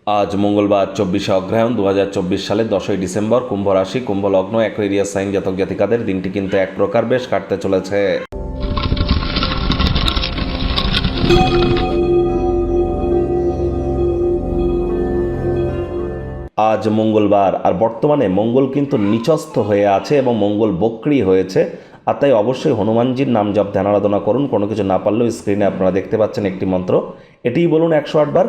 আজ মঙ্গলবার 24শে অগ্রহায়ণ 2024 সালের 10ই ডিসেম্বর, কুম্ভ রাশি, কুম্ভ লগ্ন, অ্যাকুয়ারিয়াস সাইন জাতক জাতিকাদের দিনটি কিন্তু এক প্রকার বেশ কাটতে চলেছে। আজ মঙ্গলবার, আর বর্তমানে মঙ্গল কিন্তু নিচস্থ হয়ে আছে এবং মঙ্গল বক্রী হয়েছে। আর তাই অবশ্যই হনুমানজির নাম জপ ধ্যান আরাধনা করুন। কোনো কিছু না পারলেও স্ক্রিনে আপনারা দেখতে পাচ্ছেন একটি মন্ত্র, এটিই বলুন 108 বার,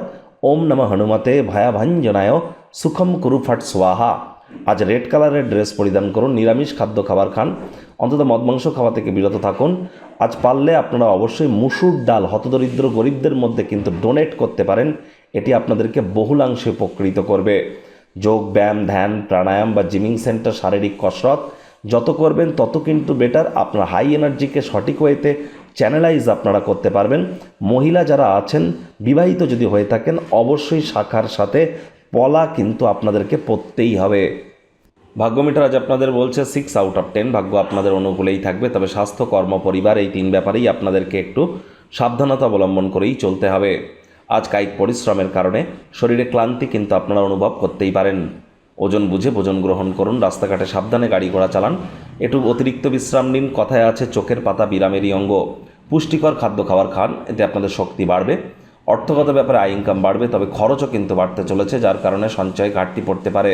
ওম নমঃ হনুমতে ভয়াভাঞ্জনায় সুখম কুরু ফট স্বাহা। আজ রেড কালারের ড্রেস পরিধান করুন, নিরামিষ খাদ্য খাবার খান, অন্তত মদ মাংস খাওয়া থেকে বিরত থাকুন। আজ পারলে আপনারা অবশ্যই মুসুর ডাল হতদরিদ্র গরিবদের মধ্যে কিন্তু ডোনেট করতে পারেন, এটি আপনাদেরকে বহুলাংশে উপকৃত করবে। যোগ ব্যায়াম, ধ্যান, প্রাণায়াম বা জিমিং সেন্টার, শারীরিক কসরত যত করবেন তত কিন্তু বেটার। আপনার হাই এনার্জিকে সঠিক ওয়েতে চ্যানেলাইজ আপনারা করতে পারবেন। মহিলা যারা আছেন, বিবাহিত যদি হয়ে থাকেন, অবশ্যই শাখার সাথে পলা কিন্তু আপনাদেরকে পরতেই হবে। ভাগ্যমিটার আজ আপনাদের বলছে 6/10, ভাগ্য আপনাদের অনুকূলেই থাকবে। তবে স্বাস্থ্য, কর্ম, পরিবার এই তিন ব্যাপারেই আপনাদেরকে একটু সাবধানতা অবলম্বন করেই চলতে হবে। আজ কায়িক পরিশ্রমের কারণে শরীরে ক্লান্তি কিন্তু আপনারা অনুভব করতেই পারেন। ওজন বুঝে ভোজন গ্রহণ করুন, রাস্তাঘাটে সাবধানে গাড়ি ঘোড়া চালান, একটু অতিরিক্ত বিশ্রাম নিন। কথায় আছে চোখের পাতা বিরামেরই অঙ্গ। পুষ্টিকর খাদ্য খাবার খান, এতে আপনাদের শক্তি বাড়বে। অর্থগত ব্যাপারে আয় ইনকাম বাড়বে, তবে খরচও কিন্তু বাড়তে চলেছে, যার কারণে সঞ্চয় ঘাটতি পড়তে পারে।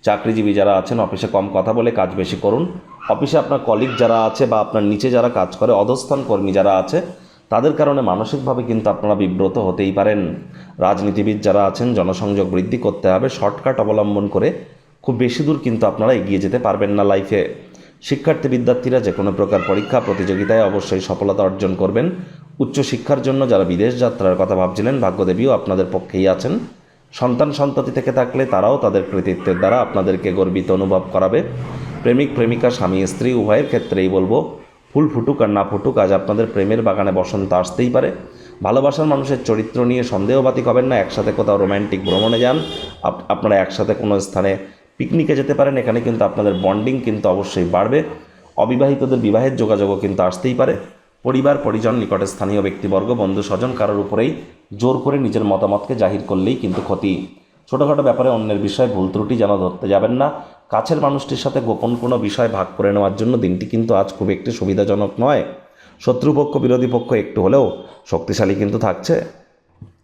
চাকরিজীবী যারা আছেন, অফিসে কম কথা বলে কাজ বেশি করুন। অফিসে আপনার কলিগ যারা আছে বা আপনার নিচে যারা কাজ করে, অধস্তন কর্মী যারা আছে, তাদের কারণে মানসিকভাবে কিন্তু আপনারা বিব্রত হতেই পারেন। রাজনীতিবিদ যারা আছেন, জনসংযোগ বৃদ্ধি করতে হবে, শর্টকাট অবলম্বন করে খুব বেশি দূর কিন্তু আপনারা এগিয়ে যেতে পারবেন না লাইফে। শিক্ষার্থী বিদ্যার্থীরা যে কোনো প্রকার পরীক্ষা প্রতিযোগিতায় অবশ্যই সফলতা অর্জন করবেন। উচ্চশিক্ষার জন্য যারা বিদেশ যাত্রার কথা ভাবছিলেন, ভাগ্যদেবীও আপনাদের পক্ষেই আছেন। সন্তান সন্ততি থেকে থাকলে তারাও তাদের কৃতিত্বের দ্বারা আপনাদেরকে গর্বিত অনুভব করাবে। প্রেমিক প্রেমিকা, স্বামী স্ত্রী উভয়ের ক্ষেত্রেই বলবো, ফুল ফুটুক আর না ফুটুক, আজ আপনাদের প্রেমের বাগানে বসন্ত আসতেই পারে। ভালোবাসার মানুষের চরিত্র নিয়ে সন্দেহবাতিক হবেন না। একসাথে কোথাও রোম্যান্টিক ভ্রমণে যান, আপনারা একসাথে কোনো স্থানে পিকনিকে যেতে পারেন, এখানে কিন্তু আপনাদের বন্ডিং কিন্তু অবশ্যই বাড়বে। অবিবাহিতদের বিবাহের যোগাযোগও কিন্তু আসতেই পারে। পরিবার পরিজন, নিকটে স্থানীয় ব্যক্তিবর্গ, বন্ধু স্বজন কারোর উপরেই জোর করে নিজের মতামতকে জাহির করলেই কিন্তু ক্ষতি। ছোটোখাটো ব্যাপারে অন্যের বিষয়ে ভুল ত্রুটি যেন ধরতে যাবেন না। কাছের মানুষটির সাথে গোপন কোনো বিষয় ভাগ করে নেওয়ার জন্য দিনটি কিন্তু আজ খুব একটি সুবিধাজনক নয়। শত্রুপক্ষ বিরোধী পক্ষ একটু হলেও শক্তিশালী কিন্তু থাকছে।